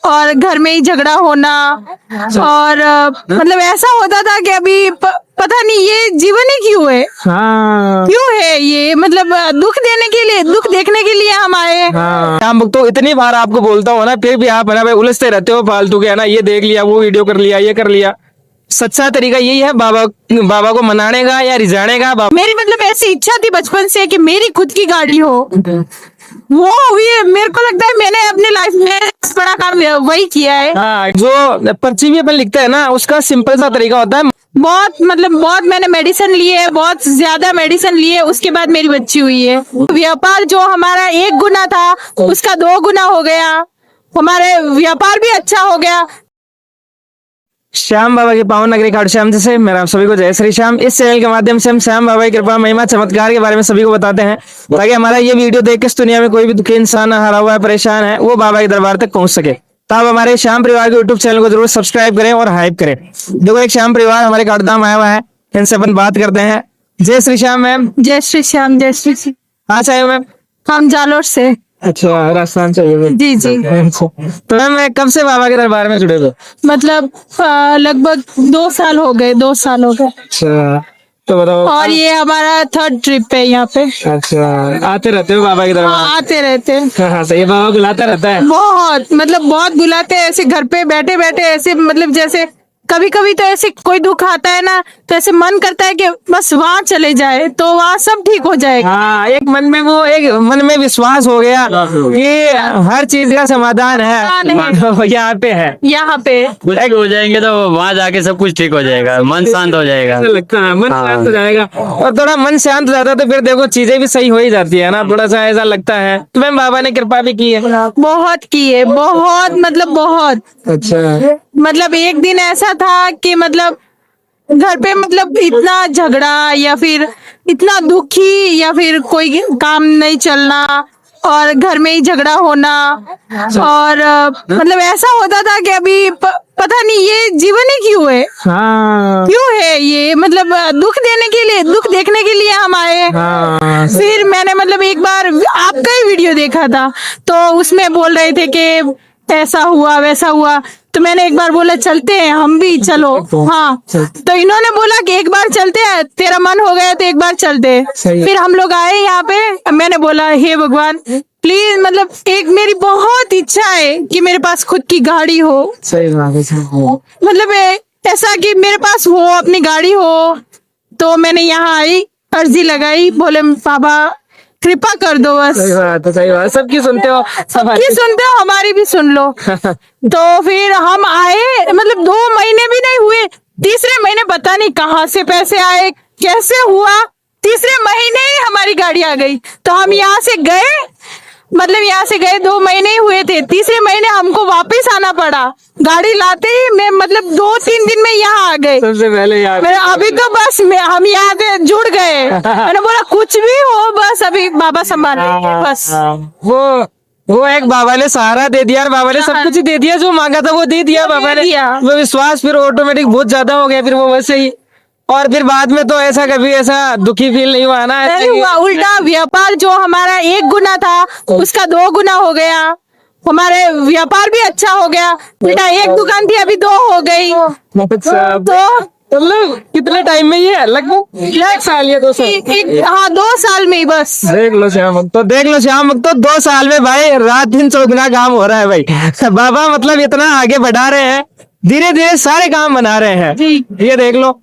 और घर में ही झगड़ा होना, और मतलब ऐसा होता था कि अभी पता नहीं ये जीवन ही क्यों है, हाँ क्यों है ये, मतलब दुख देने के लिए, दुख देखने के लिए हम आए। हाँ, हम तो इतनी बार आपको बोलता हूँ ना, फिर भी आप है ना भाई उलझते रहते हो फालतू के, है ना, ये देख लिया, वो वीडियो कर लिया, ये कर लिया। सच्चा तरीका यही है बाबा को मनाने का या रिझाने का। मेरी मतलब ऐसी इच्छा थी बचपन से कि मेरी खुद की गाड़ी हो, वो हुई है। मेरे को लगता है मैंने अपनी लाइफ में बड़ा काम वही किया है। हाँ, जो पर्ची भी अपन लिखते हैं ना, उसका सिंपल सा तरीका होता है। बहुत मैंने मेडिसिन लिए, बहुत ज्यादा मेडिसिन लिए, उसके बाद मेरी बच्ची हुई है। व्यापार जो हमारा 1 गुना था उसका 2 गुना हो गया, हमारे व्यापार भी अच्छा हो गया। श्याम बाबा की पावन नगरी खाटू श्याम से मेरा आप सभी को जय श्री श्याम। इस चैनल के माध्यम से हम श्याम बाबा की कृपा, महिमा, चमत्कार के बारे में सभी को बताते हैं, ताकि हमारा ये वीडियो देख के इस दुनिया में कोई भी दुखी इंसान हारा हुआ है, परेशान है, वो बाबा के दरबार तक पहुंच सके। तो आप हमारे श्याम परिवार के यूट्यूब चैनल को जरूर सब्सक्राइब करें और हाइप करें। देखो, एक श्याम परिवार हमारे खाटूधाम आया हुआ है, इनसे अपन बात करते हैं। जय श्री श्याम मैम। जय श्री श्याम, जय श्री श्याम। कहाँ से आए हो मैम? हम जालोर से। अच्छा, राजस्थान चाहिए। जी जी। तो मैम कब से बाबा के दरबार में जुड़े हो? मतलब लगभग 2 साल हो गए, 2 साल हो गए। अच्छा, तो बताओ। और ये हमारा 3rd ट्रिप है यहाँ पे। अच्छा, आते रहते हो बाबा के दरबार? हाँ, आते रहते हैं। हाँ, सही है, बाबा बुलाता रहता है। बहुत बुलाते हैं, ऐसे घर पे बैठे बैठे ऐसे, मतलब जैसे कभी कभी तो ऐसे कोई दुख आता है ना, तो ऐसे मन करता है कि बस वहाँ चले जाए तो वहाँ सब ठीक हो जाएगा। हाँ, एक मन में विश्वास हो गया कि हर चीज का समाधान है, यहाँ पे है। यहाँ पे कुछ हो जाएंगे तो वहाँ जाके सब कुछ ठीक हो जाएगा, मन शांत हो जाएगा। ऐसा लगता है मन शांत हो जाएगा, और थोड़ा मन शांत हो जाता है तो फिर देखो चीजें भी सही हो ही जाती है ना, थोड़ा सा ऐसा लगता है। तो मैम बाबा ने कृपा भी की है? बहुत की है, बहुत मतलब बहुत। अच्छा, मतलब एक दिन ऐसा था कि मतलब घर पे मतलब इतना झगड़ा, या फिर इतना दुखी, या फिर कोई काम नहीं चलना, और घर में ही झगड़ा होना, और मतलब ऐसा होता था कि अभी पता नहीं ये जीवन ही क्यों है, हाँ क्यों है ये, मतलब दुख देने के लिए, दुख देखने के लिए हम आए। हाँ, फिर मैंने मतलब एक बार आपका ही वीडियो देखा था, तो उसमें बोल रहे थे कि ऐसा हुआ वैसा हुआ, तो मैंने एक बार बोला चलते हैं हम भी, चलो। हाँ, तो इन्होंने बोला कि एक बार चलते हैं, तेरा मन हो गया तो एक बार चलते हैं। फिर हम लोग आए यहाँ पे, मैंने बोला हे भगवान प्लीज, मतलब एक मेरी बहुत इच्छा है कि मेरे पास खुद की गाड़ी हो। सही बात है। मतलब ऐसा कि मेरे पास हो, अपनी गाड़ी हो। तो मैंने यहाँ आई, अर्जी लगाई, बोले बाबा कृपा कर दो बस। सही बात है, सही बात है। सबकी सुनते हो, सबकी सुनते हो, हमारी भी सुन लो। तो फिर हम आए, मतलब 2 महीने भी नहीं हुए, तीसरे महीने पता नहीं कहाँ से पैसे आए, कैसे हुआ, तीसरे महीने ही हमारी गाड़ी आ गई। तो हम यहाँ से गए, मतलब यहाँ से गए 2 महीने ही हुए थे, तीसरे महीने हमको वापस आना पड़ा। गाड़ी लाते ही मैं मतलब 2-3 दिन में यहाँ आ गए। सबसे पहले यार अभी तो बस हम यहाँ से जुड़ गए। मैंने बोला कुछ भी हो बस अभी बाबा संभालेंगे बस। वो एक बाबा ने सहारा दे दिया, और बाबा ने सब कुछ दे दिया, जो मांगा था वो दे दिया बाबा ने। वो विश्वास फिर ऑटोमेटिक बहुत ज्यादा हो गया, फिर वो वैसे ही। और फिर बाद में तो ऐसा कभी ऐसा दुखी फील नहीं हुआ ना? नहीं हुआ, उल्टा व्यापार जो हमारा 1 गुना था उसका 2 गुना हो गया, हमारे व्यापार भी अच्छा हो गया। उल्टा 1 दुकान थी अभी 2 हो गई। तो मतलब कितने टाइम में ये लगभग 1 साल या 2 साल? हाँ, 2 साल में ही बस। देख लो श्याम भक्त, तो देख लो श्याम भक्त, तो 2 साल में भाई रात दिन चौगुना काम हो रहा है भाई। बाबा मतलब इतना आगे बढ़ा रहे हैं, धीरे धीरे सारे काम बना रहे हैं। ये देख लो,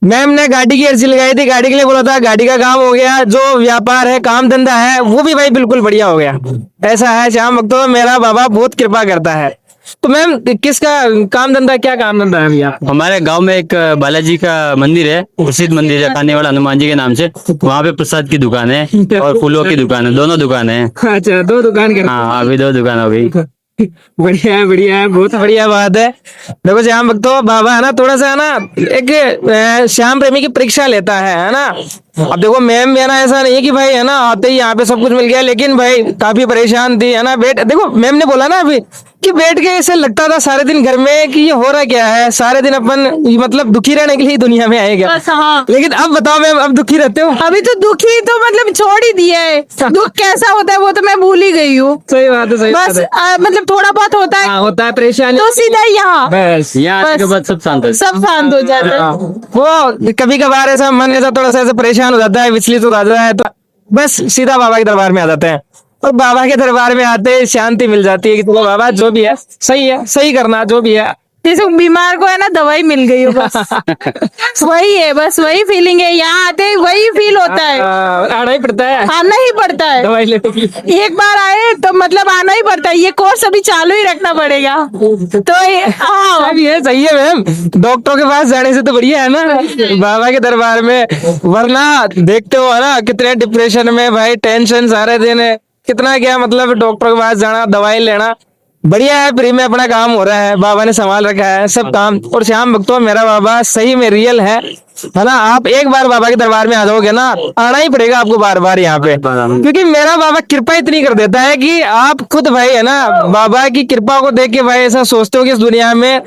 मैम ने गाड़ी की अर्जी लगाई थी, गाड़ी के लिए बोला था, गाड़ी का काम हो गया, जो व्यापार है, काम धंधा है, वो भी भाई बिल्कुल बढ़िया हो गया। ऐसा है श्याम भक्तों, मेरा बाबा बहुत कृपा करता है। तो मैम किसका काम धंधा, क्या काम धंधा है भैया? हमारे गांव में एक बालाजी का मंदिर है, प्रसिद्ध मंदिर है खाने वाला हनुमान जी के नाम से। वहाँ पे प्रसाद की दुकान है और फूलों की दुकान है, दोनों दुकान है। अच्छा, 2 दुकान कर? हाँ, अभी 2 दुकान हो गई। बढ़िया है, बढ़िया है, बहुत बढ़िया बात है। देखो श्याम भक्तों, बाबा है ना थोड़ा सा है ना एक श्याम प्रेमी की परीक्षा लेता है ना, अब देखो मैम है ना, ऐसा नहीं है कि भाई है ना आते ही यहाँ पे सब कुछ मिल गया, लेकिन भाई काफी परेशान थी है ना। देखो मैम ने बोला ना अभी कि बैठ के ऐसे लगता था सारे दिन घर में कि ये हो रहा क्या है, सारे दिन अपन मतलब दुखी रहने के लिए दुनिया में आए क्या। बस हाँ, लेकिन अब बताओ मैम, अब दुखी रहते हो? अभी तो दुखी तो मतलब छोड़ ही दिया है, दुख कैसा होता है वो तो मैं भूल ही गई हूँ। सही बात है, सही बात बस है। मतलब थोड़ा बहुत होता है हाँ होता है परेशानी तो सीधा यहाँ बस। यहाँ आने के बाद सब शांत है। सब शांत हो जाता है। वो कभी कभार ऐसा मन ऐसा थोड़ा सा ऐसा परेशान हो जाता है, विचलित हो जाता है, तो बस सीधा बाबा के दरबार में आ जाते हैं। और बाबा के दरबार में आते ही शांति मिल जाती है कि चलो बाबा जो भी है, सही करना जो भी है। जैसे बीमार को है ना दवाई मिल गई हो, बस वही है, बस वही फीलिंग है। यहाँ आते ही वही फील होता है, आना ही पड़ता है, आना ही पड़ता है। दवाई लेने की। एक बार आए तो मतलब आना ही पड़ता है, ये कोर्स अभी चालू ही रखना पड़ेगा। तो हाँ अब ये सही है मैम, डॉक्टरों के पास जाने से तो बढ़िया है ना बाबा के दरबार में। वरना देखते हो है ना कितने डिप्रेशन में भाई, टेंशन सारे दिन है, कितना क्या मतलब डॉक्टर के पास जाना, दवाई लेना। बढ़िया है, फ्री में अपना काम हो रहा है, बाबा ने संभाल रखा है सब काम। और श्याम भक्तों मेरा बाबा सही में रियल है ना। आप एक बार बाबा के दरबार में आ जाओगे ना, आना ही पड़ेगा आपको बार बार यहाँ पे, क्योंकि मेरा बाबा कृपा इतनी कर देता है कि आप खुद भाई है ना बाबा की कृपा को देख के भाई ऐसा सोचते हो कि इस दुनिया में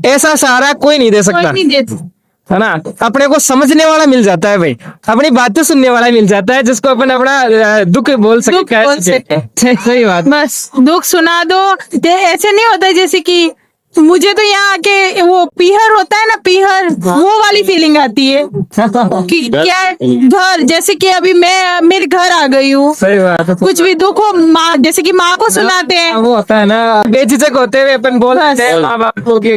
ऐसा सहारा कोई नहीं दे कोई सकता नहीं देता। है ना। अपने को समझने वाला मिल जाता है भाई, अपनी बातें सुनने वाला मिल जाता है, जिसको अपन अपना दुख बोल दुख बोल सके। सके। सही बात। बस दुख सुना दो। ऐसे नहीं होता जैसे कि मुझे तो यहाँ आके वो पीहर होता है ना, पीहर, वो वाली फीलिंग आती है कि क्या घर, जैसे कि अभी मैं मेरे घर आ गई हूँ। सही बात है। कुछ भी दुख हो, माँ जैसे कि माँ को सुनाते हैं वो होता है ना, बेझिझक होते हुए अपन बोलते हैं माँ बाप को कि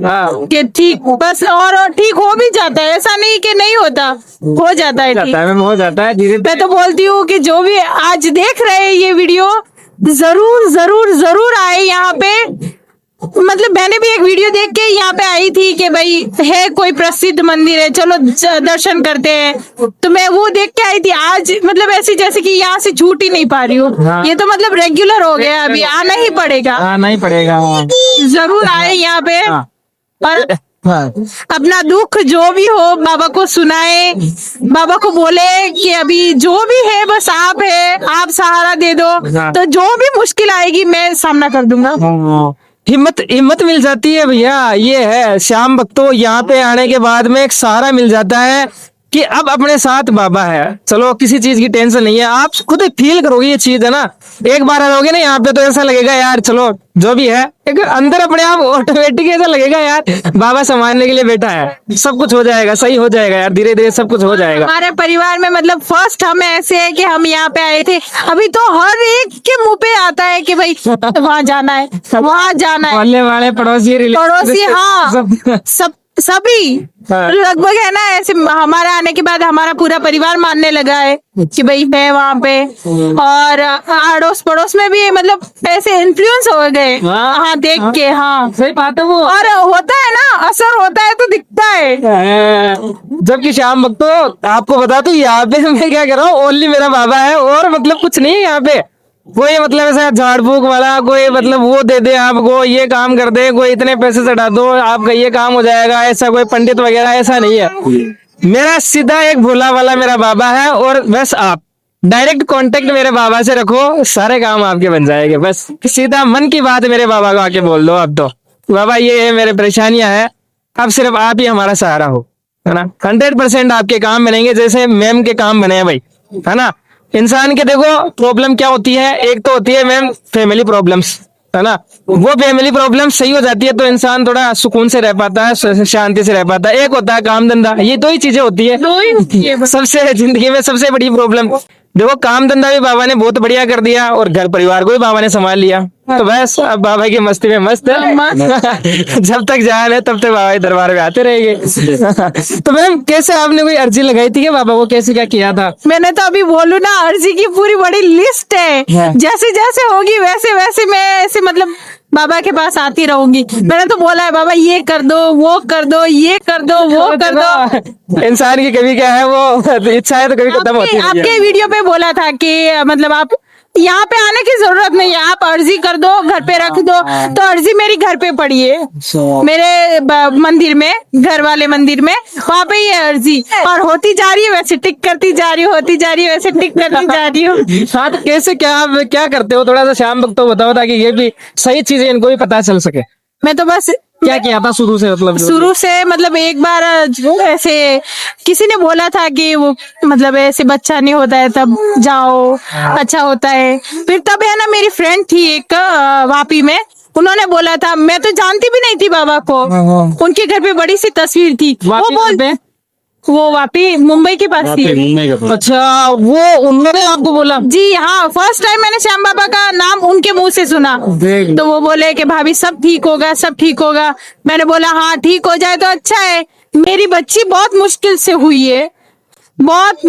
हाँ कि ठीक, बस और ठीक हो भी जाता है। ऐसा नहीं कि नहीं होता, हो जाता है ठीक। मैम हो जाता है धीरे मैं तो बोलती हूँ कि जो भी आज देख रहे हैं ये वीडियो, जरूर जरूर जरूर आए यहाँ पे। मतलब मैंने भी एक वीडियो देख के यहाँ पे आई थी कि भाई है कोई प्रसिद्ध मंदिर है, चलो दर्शन करते हैं, तो मैं वो देख के आई थी। आज मतलब ऐसी जैसे कि यहाँ से छूट ही नहीं पा रही हूँ। हाँ। ये तो मतलब रेगुलर हो गया, अभी आना ही पड़ेगा, आना ही पड़ेगा। जरूर आए यहाँ पे। हाँ। और हाँ। अपना दुख जो भी हो बाबा को सुनाए, बाबा को बोले कि अभी जो भी है बस आप है, आप सहारा दे दो, हाँ। तो जो भी मुश्किल आएगी मैं सामना कर दूंगा। हिम्मत मिल जाती है भैया। ये है श्याम भक्तों, यहाँ पे आने के बाद में एक सहारा मिल जाता है कि अब अपने साथ बाबा है, चलो किसी चीज की टेंशन नहीं है। आप खुद फील करोगे ये चीज है ना, एक बार आ जाओगे ना यहाँ पे तो ऐसा लगेगा यार चलो जो भी है, एक अंदर अपने आप ऑटोमेटिक ऐसा लगेगा यार बाबा संभालने के लिए बैठा है, सब कुछ हो जाएगा, सही हो जाएगा यार, धीरे धीरे सब कुछ हो जाएगा। हमारे परिवार में मतलब फर्स्ट हम ऐसे है कि हम यहाँ पे आए थे, अभी तो हर एक के मुंह पे आता है कि भाई वहाँ जाना है, वहाँ जाना है। मोहल्ले वाले पड़ोसी पड़ोसी हाँ, सब सभी हाँ। लगभग है ना ऐसे। हमारा आने के बाद हमारा पूरा परिवार मानने लगा है कि भाई मैं वहाँ पे, और अड़ोस पड़ोस में भी मतलब ऐसे इन्फ्लुएंस हो गए हाँ देख के। हाँ सही बात है वो, और होता है ना, असर होता है तो दिखता है। जबकि श्याम भक्तों आपको बता दूं यहाँ पे मैं क्या कर रहा हूँ, ओनली मेरा बाबा है और मतलब कुछ नहीं है यहाँ पे। कोई मतलब ऐसा झाड़ फूक वाला कोई मतलब वो दे दे आपको, ये काम कर दे, कोई इतने पैसे चढ़ा दो आपका ये काम हो जाएगा, ऐसा कोई पंडित वगैरह ऐसा नहीं है। मेरा सीधा एक भोला वाला मेरा बाबा है, और बस आप डायरेक्ट कांटेक्ट मेरे बाबा से रखो, सारे काम आपके बन जाएंगे। बस सीधा मन की बात मेरे बाबा को आके बोल दो अब तो, बाबा ये मेरे परेशानियां हैं, अब सिर्फ आप ही हमारा सहारा हो, है ना। 100% आपके काम बनेंगे जैसे मैम के काम बने हैं भाई, है ना। इंसान के देखो प्रॉब्लम क्या होती है, एक तो होती है मैम फैमिली प्रॉब्लम्स, है ना। वो फैमिली प्रॉब्लम सही हो जाती है तो इंसान थोड़ा सुकून से रह पाता है, शांति से रह पाता है। एक होता है काम धंधा, ये दो ही चीजें होती है सबसे जिंदगी में सबसे बड़ी प्रॉब्लम। देखो काम धंधा भी बाबा ने बहुत बढ़िया कर दिया और घर परिवार को भी बाबा ने संभाल लिया, तो बस अब बाबा की मस्ती में मस्त है। जब तक जान है तब तक बाबा के दरबार में आते रहेंगे। तो मैम कैसे आपने कोई अर्जी लगाई थी क्या बाबा को, कैसे क्या किया था? मैंने तो अभी बोलू ना, अर्जी की पूरी बड़ी लिस्ट है, जैसे जैसे होगी वैसे वैसे मैं ऐसे मतलब बाबा के पास आती रहूंगी। मैंने तो बोला है बाबा ये कर दो, वो कर दो, ये कर दो, वो कर दो। इंसान की कभी क्या है वो इच्छा है तो कभी खत्म होती है। आपके वीडियो पे बोला था कि मतलब आप यहाँ पे आने की जरूरत नहीं है, आप अर्जी कर दो, घर पे रख दो। तो अर्जी मेरी घर पे पड़ी है, मेरे मंदिर में, घर वाले मंदिर में, वहाँ पे ही है अर्जी, और होती जा रही है, वैसे टिक करती जा रही हूँ, होती जा रही है, वैसे टिक करती जा रही हूँ। हाँ, तो कैसे क्या करते हो, थोड़ा सा श्याम भक्त को बताओ ताकि ये भी सही चीजें इनको भी पता चल सके। मैं तो बस क्या किया था शुरू से, मतलब शुरू से, मतलब एक बार ऐसे किसी ने बोला था कि वो मतलब ऐसे बच्चा नहीं होता है तब जाओ, अच्छा होता है। फिर तब है ना, मेरी फ्रेंड थी एक वापी में, उन्होंने बोला था, मैं तो जानती भी नहीं थी बाबा को, उनके घर पे बड़ी सी तस्वीर थी, वापी वो बोलते, वो वापी मुंबई के पास थी। मुंबई का अच्छा, वो उन्होंने आपको बोला? जी हाँ, फर्स्ट टाइम मैंने श्याम बाबा का नाम उनके मुंह से सुना। देख तो वो बोले कि भाभी सब ठीक होगा, सब ठीक होगा। मैंने बोला हाँ, ठीक हो जाए तो अच्छा है। मेरी बच्ची बहुत मुश्किल से हुई है, बहुत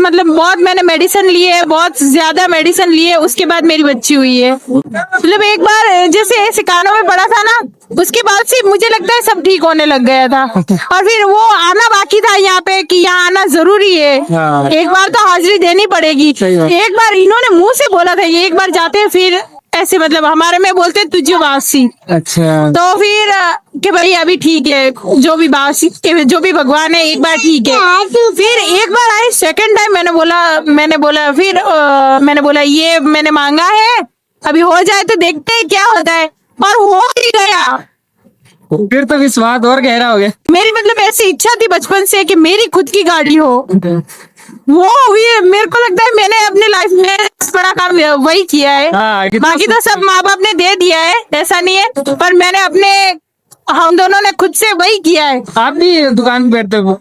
मैंने मेडिसिन लिए, बहुत ज्यादा मेडिसिन लिए, उसके बाद मेरी बच्ची हुई है। मतलब एक बार जैसे ऐसे कानों में पड़ा था ना, उसके बाद से मुझे लगता है सब ठीक होने लग गया था। और फिर वो आना बाकी था यहाँ पे, कि यहाँ आना जरूरी है, हाँ। एक बार तो हाजिरी देनी पड़ेगी। सही बात। एक बार इन्होंने मुंह से बोला था, ये एक बार जाते हैं, फिर ऐसे मतलब हमारे में बोलते तुझे वासी। अच्छा, तो फिर कि भाई अभी ठीक है, जो भी बासी, जो भी भगवान है, एक बार ठीक है। फिर एक बार आई, सेकंड टाइम मैंने बोला फिर मैंने बोला ये मैंने मांगा है, अभी हो जाए तो देखते हैं क्या होता है, और हो ही गया। फिर तो विश्वास और गहरा हो गया। मेरी मतलब ऐसी इच्छा थी बचपन से कि मेरी खुद की गाड़ी हो, वो हुई है। मेरे को लगता है मैंने अपनी लाइफ में सबसे बड़ा काम वही किया है। हाँ, बाकी तो सब माँ बाप ने दे दिया है, ऐसा नहीं है, पर मैंने हम दोनों ने खुद से वही किया है। आप भी दुकान पे बैठते हो?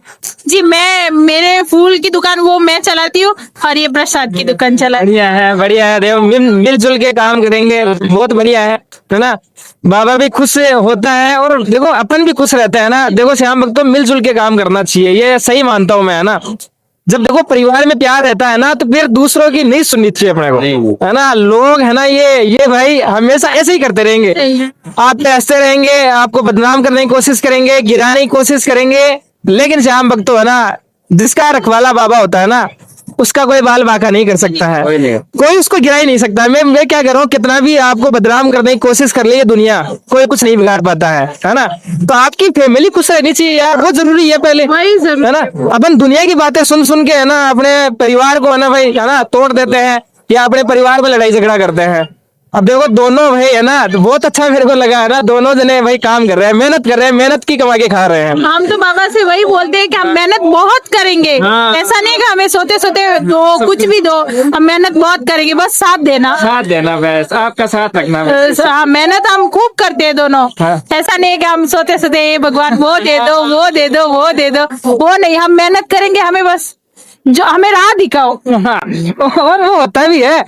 जी, मेरे फूल की दुकान वो मैं चलाती हूँ, और ये प्रसाद की दुकान चलाती हूँ। बढ़िया है, बढ़िया है। देखो, मिलजुल के काम करेंगे, बहुत बढ़िया है ना। बाबा भी खुश होता है और देखो अपन भी खुश रहता है ना। देखो श्याम भक्त, मिलजुल के काम करना चाहिए, ये सही मानता हूँ मैं, है ना। जब देखो परिवार में प्यार रहता है ना, तो फिर दूसरों की नहीं सुननी चाहिए अपने को, है ना। लोग है ना, ये भाई हमेशा ऐसे ही करते रहेंगे, सही है। आप ऐसे रहेंगे, आपको बदनाम करने की कोशिश करेंगे, गिराने की कोशिश करेंगे। लेकिन श्याम भक्त तो है ना, जिसका रखवाला बाबा होता है ना, उसका कोई बाल बांका नहीं कर सकता है, कोई उसको गिरा ही नहीं सकता। मैं क्या कर रहा हूँ, कितना भी आपको बदनाम करने की कोशिश कर ले दुनिया, कोई कुछ नहीं बिगाड़ पाता है ना। तो आपकी फैमिली खुश रहनी चाहिए यार, बहुत जरूरी है पहले, वही जरूर है ना। अपन दुनिया की बातें सुन सुन के है ना, अपने परिवार को है ना भाई, है ना, तोड़ देते हैं, या अपने परिवार में लड़ाई झगड़ा करते हैं। अब देखो दोनों भाई है ना, तो बहुत अच्छा मेरे को लगा है ना, दोनों जने भाई काम कर रहे हैं, मेहनत कर रहे हैं, मेहनत की कमा के खा रहे हैं। हम तो बाबा से वही बोलते हैं कि हम मेहनत बहुत करेंगे। हाँ। ऐसा नहीं कि हमें सोते सोते दो, कुछ भी दो, हम मेहनत बहुत करेंगे, बस साथ देना। साथ देना, बस आपका साथ रखना। हाँ, मेहनत हम खूब करते हैं दोनों। हाँ। ऐसा नहीं है कि हम सोते सोते भगवान वो दे दो, वो दे दो, वो दे दो, वो नहीं, हम मेहनत करेंगे, हमें बस जो हमें राह दिखाओ। हाँ, और वो होता भी है,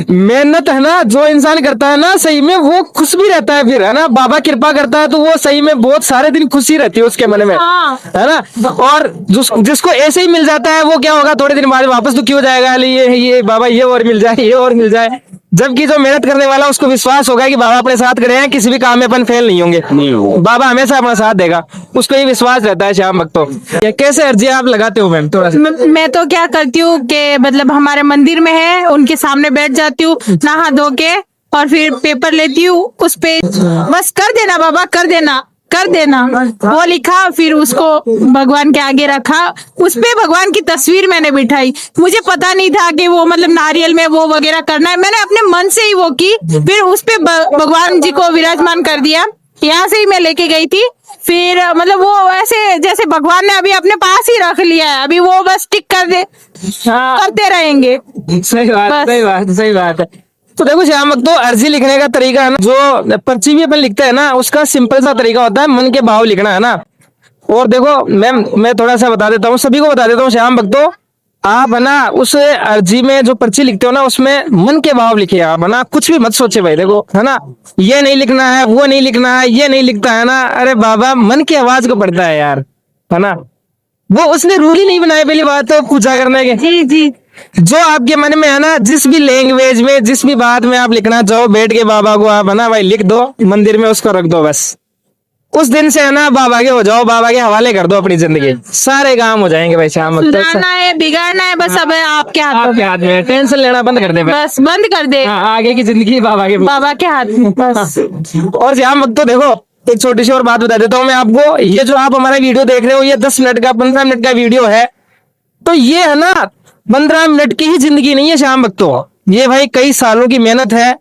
मेहनत है ना, जो इंसान करता है ना, सही में वो खुश भी रहता है, फिर है ना, बाबा कृपा करता है तो वो सही में बहुत सारे दिन खुशी रहती है उसके मन में, हाँ। है ना। और जिसको ऐसे ही मिल जाता है, वो क्या होगा, थोड़े दिन बाद वापस दुखी हो जाएगा, ये बाबा ये और मिल जाए, ये और मिल जाए। जबकि जो मेहनत करने वाला, उसको विश्वास होगा कि बाबा अपने साथ खड़े हैं, किसी भी काम में अपन फेल नहीं होंगे, बाबा हमेशा अपना साथ देगा, उसको ये विश्वास रहता है श्याम भक्तों। कैसे अर्जी आप लगाते हो मैम, थोड़ा सा? मैं तो क्या करती हूँ कि मतलब हमारे मंदिर में है, उनके सामने बैठ जाती हूँ, नहा धो के, और फिर पेपर लेती हूँ, उस पे बस कर देना बाबा, कर देना, कर देना, वो लिखा, फिर उसको भगवान के आगे रखा, उस पे भगवान की तस्वीर मैंने बिठाई। मुझे पता नहीं था कि वो मतलब नारियल में वो वगैरह करना है, मैंने अपने मन से ही वो की, फिर उस पे भगवान जी को विराजमान कर दिया। यहाँ से ही मैं लेके गई थी, फिर मतलब वो ऐसे जैसे भगवान ने अभी अपने पास ही रख लिया है, अभी वो बस टिक कर दे, करते रहेंगे। सही बात, बस। सही बात, सही बात है। तो देखो श्याम भक्त, तो अर्जी लिखने का तरीका है ना, जो पर्ची भी अपन लिखते हैं ना, उसका सिंपल सा तरीका होता है, मन के भाव लिखना, है ना। और देखो मैं थोड़ा सा बता देता हूँ, सभी को बता देता हूँ श्याम भक्तों, आप है ना उस अर्जी में जो पर्ची लिखते हो ना, उसमें मन के भाव लिखिए आप, है ना, कुछ भी मत सोचे भाई। देखो है ना, ये नहीं लिखना है, वो नहीं लिखना है, ये नहीं लिखता है ना, अरे बाबा मन की आवाज को पढ़ता है यार, है ना। वो उसने रूल ही नहीं बनाए, पहली बात तो पूजा करने के। जी जी, जो आपके मन में है ना, जिस भी लैंग्वेज में, जिस भी बात में आप लिखना चाहो, बैठ के बाबा को आप है ना भाई लिख दो, मंदिर में उसको रख दो बस, उस दिन से है ना बाबा के हो जाओ, बाबा के हवाले कर दो अपनी जिंदगी, सारे काम हो जाएंगे भाई श्याम भक्त। सुधारना है बिगाड़ना है बस अब आपके हाथ आपके हाथ में है, टेंशन लेना बंद कर दे भाई। बस बंद कर दे, हाँ, आगे की जिंदगी बाबा के। बाबा के हाथ में बस। और श्याम भक्त तो देखो एक छोटी सी और बात बता देता हूँ मैं आपको, ये जो आप हमारा वीडियो देख रहे हो ये 10 मिनट का 15 मिनट का वीडियो है, तो ये है ना 15 मिनट की ही जिंदगी नहीं है श्याम भक्तों, ये भाई कई सालों की मेहनत है,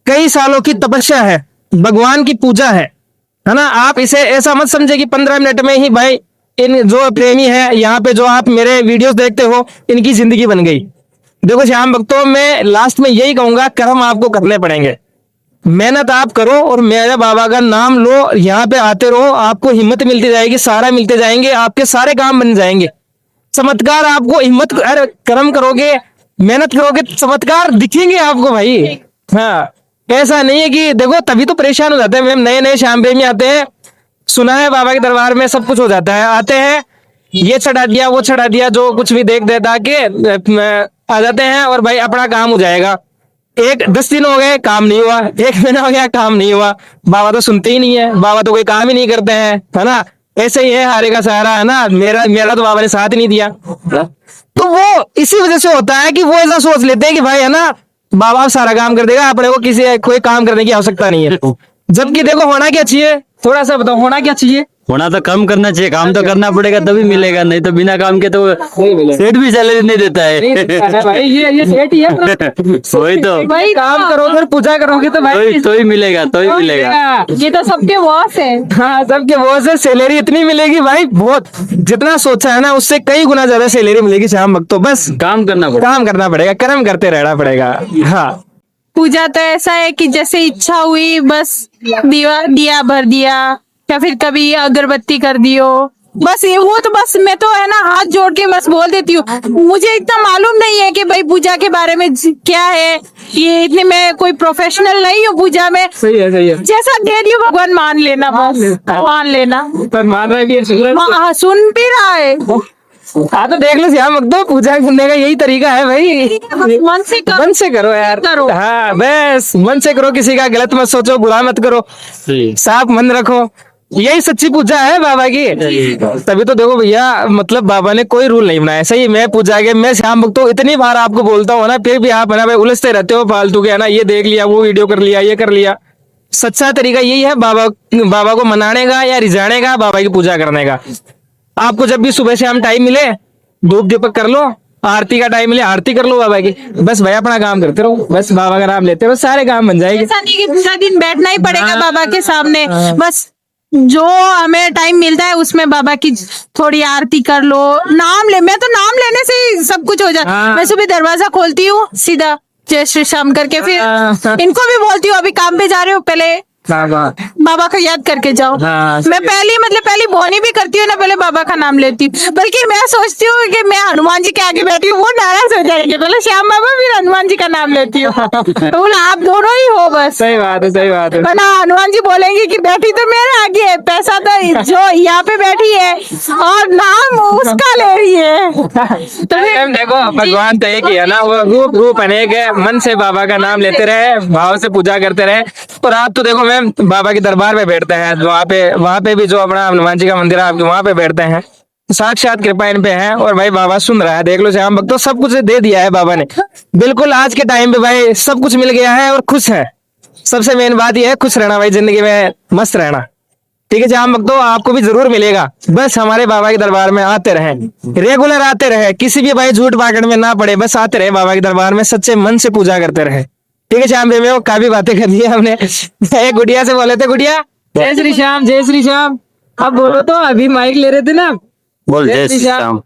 कई सालों की तपस्या है, भगवान की पूजा है ना। आप इसे ऐसा मत समझे कि 15 मिनट में ही भाई इन जो प्रेमी है यहाँ पे जो आप मेरे वीडियोस देखते हो इनकी जिंदगी बन गई। देखो श्याम भक्तों मैं लास्ट में यही कहूंगा, कर्म आपको करने पड़ेंगे, मेहनत आप करो और मेरे बाबा का नाम लो, यहाँ पे आते रहो, आपको हिम्मत मिलती जाएगी, सारा मिलते जाएंगे, आपके सारे काम बन जाएंगे, चमत्कार आपको हिम्मत अरे कर्म करोगे मेहनत करोगे चमत्कार दिखेंगे आपको भाई। हाँ ऐसा नहीं है कि देखो तभी तो परेशान हो जाते हैं मैम, नए नए श्याम प्रेमी आते हैं, सुना है बाबा के दरबार में सब कुछ हो जाता है, आते हैं ये चढ़ा दिया वो चढ़ा दिया जो कुछ भी देख देता के आ जाते हैं और भाई अपना काम हो जाएगा। 10 दिन हो गए काम नहीं हुआ, 1 महीना हो गया काम नहीं हुआ, बाबा तो सुनते ही नहीं है, बाबा तो कोई काम ही नहीं करते हैं, है ना। ऐसे ही है हारे का सहारा, है ना। मेरा तो बाबा ने साथ ही नहीं दिया, तो वो इसी वजह से होता है कि वो ऐसा सोच लेते हैं कि भाई है ना बाबा सारा काम कर देगा, अपने को किसी कोई काम करने की आवश्यकता नहीं है। जबकि देखो होना क्या चाहिए, थोड़ा सा बताओ होना क्या चाहिए। होना तो कम करना चाहिए, काम तो करना पड़ेगा तभी मिलेगा, नहीं तो बिना काम के तो सेठ भी सैलरी नहीं देता है। भाई ये सेठ ही है वही तो भाई काम करो फिर पूजा करोगे तो भाई तो ही मिलेगा, तो ही मिलेगा। ये तो सबके बॉस है। हाँ सबके वो से सैलरी इतनी मिलेगी भाई, बहुत जितना सोचा है ना उससे कई गुना ज्यादा सैलरी मिलेगी श्याम भक्तों। बस काम करना पड़ेगा, काम करना पड़ेगा, कर्म करते रहना पड़ेगा। हाँ पूजा तो ऐसा है कि जैसे इच्छा हुई बस दिया भर दिया, या फिर कभी अगरबत्ती कर दियो, बस ये वो तो बस मैं तो है ना हाथ जोड़ के बस बोल देती हूँ, मुझे इतना मालूम नहीं है कि भाई पूजा के बारे में क्या है, ये इतने मैं कोई प्रोफेशनल नहीं हूँ पूजा में। सही है सही है। जैसा दे दियो भगवान मान लेना, बस मान लेना। पर मान रहा है भी हाँ, सुन भी रहा है। हाँ तो देख लो श्याम भक्तों पूजा करने का यही तरीका है भाई, मन से करो, मन से करो यार करो। हाँ बस मन से करो, किसी का गलत मत सोचो, बुरा मत करो, साफ मन रखो, यही सच्ची पूजा है बाबा की। तभी तो देखो भैया मतलब बाबा ने कोई रूल नहीं बनाया। सही मैं पूजा के मैं श्याम भक्तों इतनी बार आपको बोलता हूँ ना, फिर भी आप है ना भाई उलझते रहते हो फालतू के, है ना ये देख लिया वो वीडियो कर लिया ये कर लिया। सच्चा तरीका यही है बाबा को मनाने का या रिझाने का, बाबा की पूजा करने का। आपको जब भी सुबह शाम टाइम मिले धूप दीपक कर लो, आरती का टाइम मिले आरती कर लो बाबा की, बस भाई अपना काम करते रहो, बस बाबा का नाम लेते रहो, सारे काम बन जाएंगे। ऐसा नहीं कि पूरा दिन बैठना ही पड़ेगा बाबा के सामने, बस जो हमें टाइम मिलता है उसमें बाबा की थोड़ी आरती कर लो, नाम ले, मैं तो नाम लेने से ही सब कुछ हो जाता है। मैं सुबह दरवाजा खोलती हूँ सीधा जय श्री श्याम करके, फिर इनको भी बोलती हूँ अभी काम पे जा रहे हो पहले बाबा को याद करके जाओ। मैं पहली बोनी भी करती हूँ ना, पहले बाबा का नाम लेती हूँ, बल्कि मैं सोचती हूँ कि मैं हनुमान जी के आगे बैठी हूँ, वो नाराज हो जाएंगे, पहले श्याम बाबा फिर हनुमान जी का नाम लेती हूँ। तो आप दोनों ही हो बस। सही बात है सही बात है। वरना हनुमान जी बोलेंगे कि बैठी तो मेरे आगे है, पैसा तो जो यहाँ पे बैठी है और नाम उसका ले रही है। तो फिर देखो भगवान तो एक ही है ना, वो रूप अनेक है, मन से बाबा का नाम लेते रहे, भाव से पूजा करते रहे। और आप तो देखो मैम बाबा के दरबार में बैठते हैं, वहाँ पे भी जो अपना हनुमान जी का मंदिर है आपके वहाँ पे बैठते हैं, साक्षात कृपा इन पे है। और भाई बाबा सुन रहा है, देख लो श्याम भक्तों सब कुछ दे दिया है बाबा ने, बिल्कुल आज के टाइम पे भाई सब कुछ मिल गया है और खुश है। सबसे मेन बात यह है खुश रहना भाई, जिंदगी में मस्त रहना। ठीक है श्याम भक्तों आपको भी जरूर मिलेगा, बस हमारे बाबा के दरबार में आते रहे, रेगुलर आते रहे, किसी भी भाई झूठ बागड़ में ना पड़े, बस आते रहे बाबा के दरबार में, सच्चे मन से पूजा करते रहे। ठीक है श्याम में काफी बातें कर ली हमने। एक गुड़िया से बोले थे, गुड़िया जय श्री श्याम जय श्री श्याम, अब बोलो तो, अभी माइक ले रहे थे ना, बोल जय श्री श्याम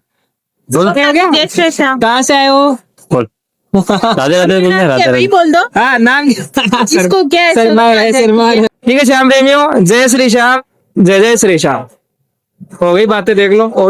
बोल। जय श्री श्याम। कहाँ से आए हो? बोल राधे राधे बोल, राधे वही राधे। बोल दो। हाँ नाम इसको क्या है? शर्मा है शर्मा है। ठीक है श्याम प्रेमियों जय श्री श्याम जय जय श्री श्याम। हो गई बातें देख लो। और